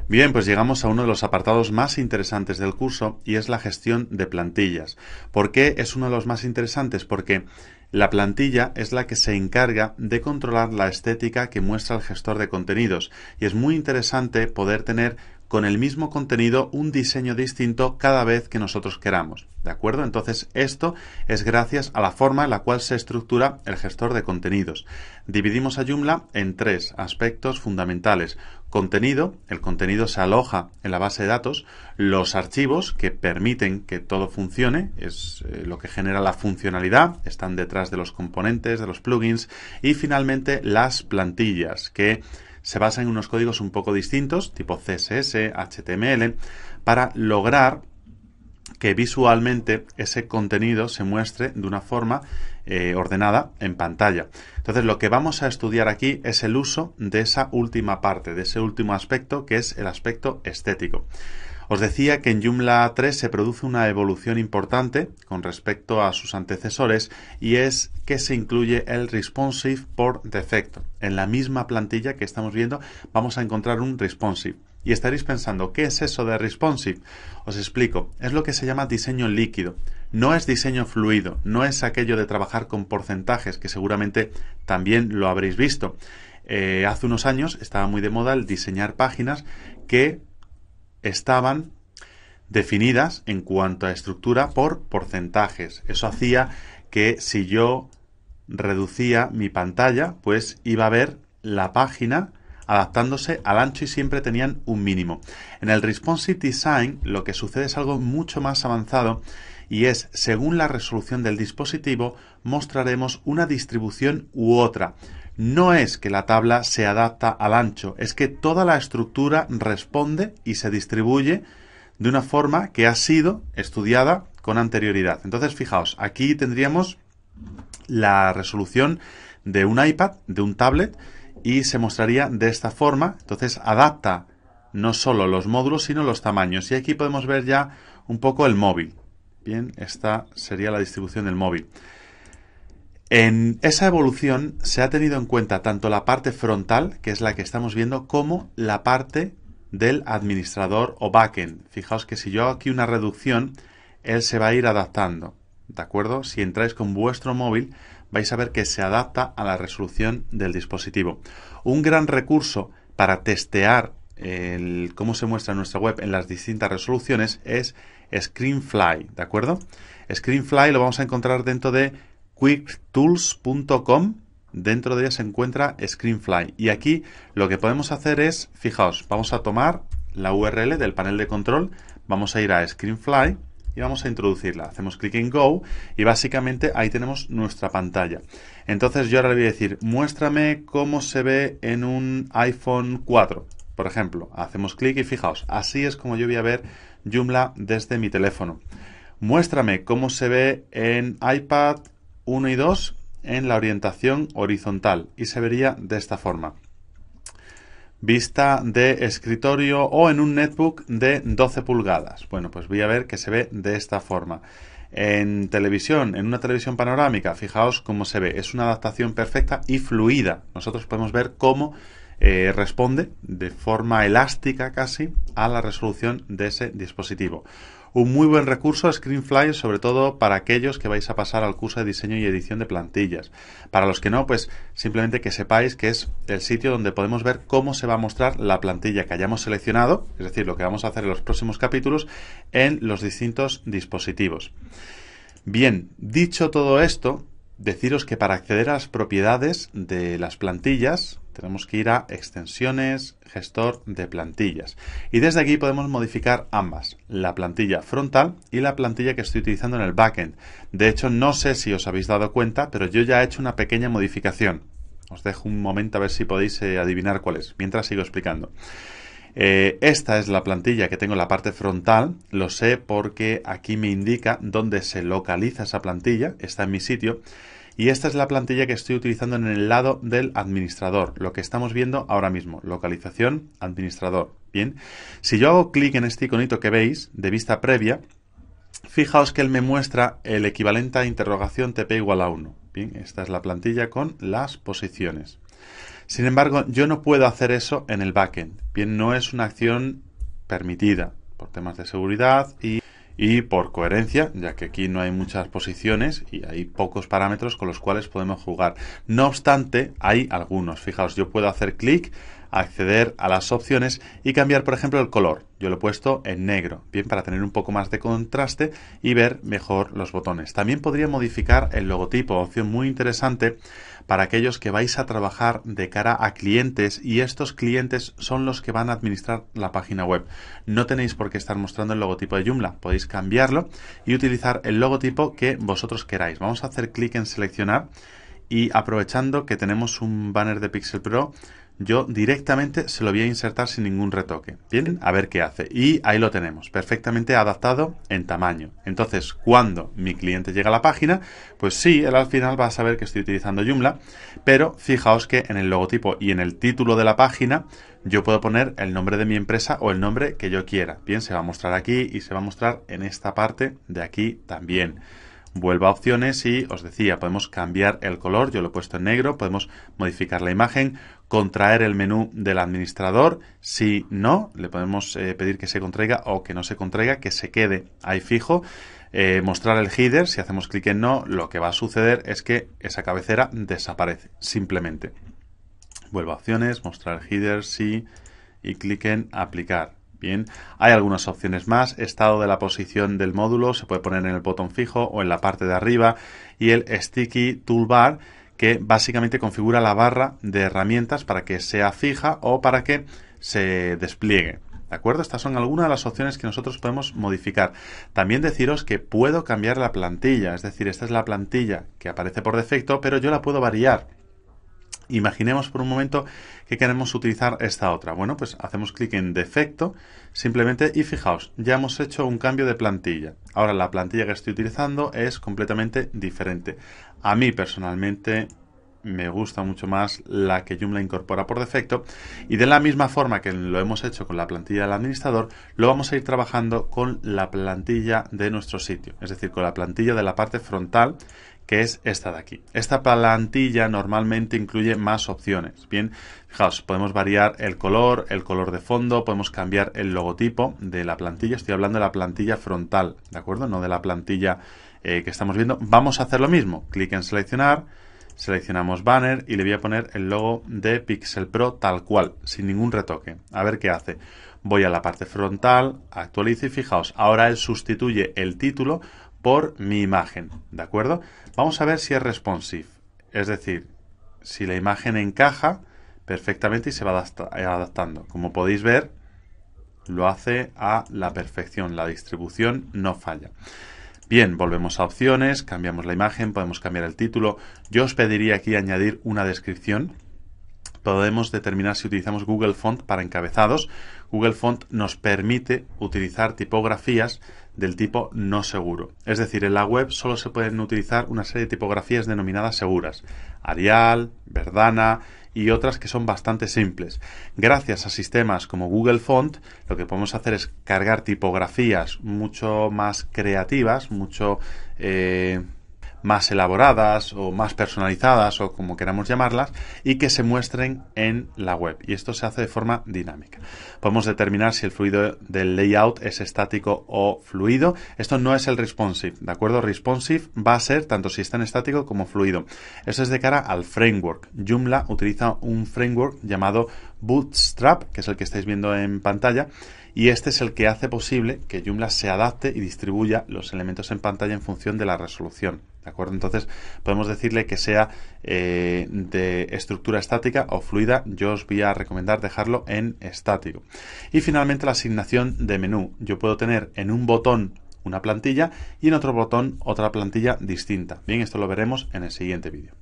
Bien, pues llegamos a uno de los apartados más interesantes del curso y es la gestión de plantillas. ¿Por qué es uno de los más interesantes? Porque la plantilla es la que se encarga de controlar la estética que muestra el gestor de contenidos y es muy interesante poder tener con el mismo contenido un diseño distinto cada vez que nosotros queramos. ¿De acuerdo? Entonces, esto es gracias a la forma en la cual se estructura el gestor de contenidos. Dividimos a Joomla en tres aspectos fundamentales. Contenido, el contenido se aloja en la base de datos, los archivos que permiten que todo funcione, es lo que genera la funcionalidad, están detrás de los componentes, de los plugins, y finalmente las plantillas, que se basan en unos códigos un poco distintos, tipo CSS, HTML, para lograr que visualmente ese contenido se muestre de una forma ordenada en pantalla. Entonces, lo que vamos a estudiar aquí es el uso de esa última parte, de ese último aspecto, que es el aspecto estético. Os decía que en Joomla 3 se produce una evolución importante con respecto a sus antecesores y es que se incluye el responsive por defecto. En la misma plantilla que estamos viendo vamos a encontrar un responsive. Y estaréis pensando, ¿qué es eso de responsive? Os explico. Es lo que se llama diseño líquido. No es diseño fluido, no es aquello de trabajar con porcentajes, que seguramente también lo habréis visto. Hace unos años estaba muy de moda el diseñar páginas que estaban definidas en cuanto a estructura por porcentajes. Eso hacía que si yo reducía mi pantalla, pues iba a ver la página adaptándose al ancho y siempre tenían un mínimo. En el Responsive Design lo que sucede es algo mucho más avanzado y es, según la resolución del dispositivo, mostraremos una distribución u otra. No es que la tabla se adapta al ancho, es que toda la estructura responde y se distribuye de una forma que ha sido estudiada con anterioridad. Entonces, fijaos, aquí tendríamos la resolución de un iPad, de un tablet, y se mostraría de esta forma. Entonces, adapta no solo los módulos, sino los tamaños. Y aquí podemos ver ya un poco el móvil. Bien, esta sería la distribución del móvil. En esa evolución se ha tenido en cuenta tanto la parte frontal, que es la que estamos viendo, como la parte del administrador o backend. Fijaos que si yo hago aquí una reducción, él se va a ir adaptando. ¿De acuerdo? Si entráis con vuestro móvil, vais a ver que se adapta a la resolución del dispositivo. Un gran recurso para testear cómo se muestra en nuestra web en las distintas resoluciones es Screenfly. ¿De acuerdo? Screenfly lo vamos a encontrar dentro de quicktools.com. Dentro de ella se encuentra Screenfly y aquí lo que podemos hacer es, fijaos, vamos a tomar la URL del panel de control, vamos a ir a Screenfly y vamos a introducirla, hacemos clic en Go y básicamente ahí tenemos nuestra pantalla. Entonces yo ahora le voy a decir, muéstrame cómo se ve en un iPhone 4, por ejemplo, hacemos clic y fijaos, así es como yo voy a ver Joomla desde mi teléfono. Muéstrame cómo se ve en iPad 1 y 2 en la orientación horizontal y se vería de esta forma. Vista de escritorio o en un netbook de 12 pulgadas. Bueno, pues voy a ver que se ve de esta forma. En televisión, en una televisión panorámica, fijaos cómo se ve. Es una adaptación perfecta y fluida. Nosotros podemos ver cómo responde de forma elástica casi a la resolución de ese dispositivo. Un muy buen recurso Screenfly, sobre todo para aquellos que vais a pasar al curso de diseño y edición de plantillas. Para los que no, pues simplemente que sepáis que es el sitio donde podemos ver cómo se va a mostrar la plantilla que hayamos seleccionado, es decir, lo que vamos a hacer en los próximos capítulos en los distintos dispositivos. Bien, dicho todo esto, deciros que para acceder a las propiedades de las plantillas tenemos que ir a extensiones, gestor de plantillas. Y desde aquí podemos modificar ambas, la plantilla frontal y la plantilla que estoy utilizando en el backend. De hecho, no sé si os habéis dado cuenta, pero yo ya he hecho una pequeña modificación. Os dejo un momento a ver si podéis adivinar cuál es, mientras sigo explicando. Esta es la plantilla que tengo en la parte frontal, lo sé porque aquí me indica dónde se localiza esa plantilla, está en mi sitio. Y esta es la plantilla que estoy utilizando en el lado del administrador, lo que estamos viendo ahora mismo, localización, administrador. Bien, si yo hago clic en este iconito que veis, de vista previa, fijaos que él me muestra el equivalente a interrogación TP igual a 1. Bien, esta es la plantilla con las posiciones. Sin embargo, yo no puedo hacer eso en el backend. Bien, no es una acción permitida por temas de seguridad y por coherencia, ya que aquí no hay muchas posiciones y hay pocos parámetros con los cuales podemos jugar. No obstante, hay algunos. Fijaos, yo puedo hacer clic, acceder a las opciones y cambiar, por ejemplo, el color. Yo lo he puesto en negro, bien, para tener un poco más de contraste y ver mejor los botones. También podría modificar el logotipo, opción muy interesante para aquellos que vais a trabajar de cara a clientes y estos clientes son los que van a administrar la página web. No tenéis por qué estar mostrando el logotipo de Joomla, podéis cambiarlo y utilizar el logotipo que vosotros queráis. Vamos a hacer clic en seleccionar y aprovechando que tenemos un banner de Pixel Pro, yo directamente se lo voy a insertar sin ningún retoque. Bien, a ver qué hace. Y ahí lo tenemos, perfectamente adaptado en tamaño. Entonces, cuando mi cliente llega a la página, pues sí, él al final va a saber que estoy utilizando Joomla, pero fijaos que en el logotipo y en el título de la página yo puedo poner el nombre de mi empresa o el nombre que yo quiera. Bien, se va a mostrar aquí y se va a mostrar en esta parte de aquí también. Vuelvo a opciones y os decía, podemos cambiar el color, yo lo he puesto en negro, podemos modificar la imagen, contraer el menú del administrador, si no, le podemos pedir que se contraiga o que no se contraiga, que se quede ahí fijo, mostrar el header, si hacemos clic en no, lo que va a suceder es que esa cabecera desaparece, simplemente. Vuelvo a opciones, mostrar el header, sí, y clic en aplicar. Bien, hay algunas opciones más. Estado de la posición del módulo se puede poner en el botón fijo o en la parte de arriba y el Sticky Toolbar, que básicamente configura la barra de herramientas para que sea fija o para que se despliegue. ¿De acuerdo? Estas son algunas de las opciones que nosotros podemos modificar. También deciros que puedo cambiar la plantilla, es decir, esta es la plantilla que aparece por defecto, pero yo la puedo variar. Imaginemos por un momento que queremos utilizar esta otra. Bueno, pues hacemos clic en defecto simplemente y fijaos, ya hemos hecho un cambio de plantilla. Ahora la plantilla que estoy utilizando es completamente diferente. A mí personalmente me gusta mucho más la que Joomla incorpora por defecto y de la misma forma que lo hemos hecho con la plantilla del administrador, lo vamos a ir trabajando con la plantilla de nuestro sitio, es decir, con la plantilla de la parte frontal, que es esta de aquí. Esta plantilla normalmente incluye más opciones. Bien, fijaos, podemos variar el color de fondo, podemos cambiar el logotipo de la plantilla. Estoy hablando de la plantilla frontal, ¿de acuerdo? No de la plantilla que estamos viendo. Vamos a hacer lo mismo. Clic en seleccionar, seleccionamos banner y le voy a poner el logo de Pixel Pro tal cual, sin ningún retoque. A ver qué hace. Voy a la parte frontal, actualizo y fijaos, ahora él sustituye el título por mi imagen, ¿de acuerdo? Vamos a ver si es responsive, es decir, si la imagen encaja perfectamente y se va adaptando. Como podéis ver, lo hace a la perfección, la distribución no falla. Bien, volvemos a opciones, cambiamos la imagen, podemos cambiar el título. Yo os pediría aquí añadir una descripción. Podemos determinar si utilizamos Google Font para encabezados. Google Font nos permite utilizar tipografías del tipo no seguro. Es decir, en la web solo se pueden utilizar una serie de tipografías denominadas seguras. Arial, Verdana y otras que son bastante simples. Gracias a sistemas como Google Font, lo que podemos hacer es cargar tipografías mucho más creativas, mucho más elaboradas o más personalizadas o como queramos llamarlas y que se muestren en la web, y esto se hace de forma dinámica. Podemos determinar si el fluido del layout es estático o fluido. Esto no es el responsive, ¿de acuerdo? Responsive va a ser tanto si está en estático como fluido. Esto es de cara al framework. Joomla utiliza un framework llamado Bootstrap, que es el que estáis viendo en pantalla, y este es el que hace posible que Joomla se adapte y distribuya los elementos en pantalla en función de la resolución. ¿De acuerdo? Entonces podemos decirle que sea de estructura estática o fluida. Yo os voy a recomendar dejarlo en estático. Y finalmente la asignación de menú. Yo puedo tener en un botón una plantilla y en otro botón otra plantilla distinta. Bien, esto lo veremos en el siguiente vídeo.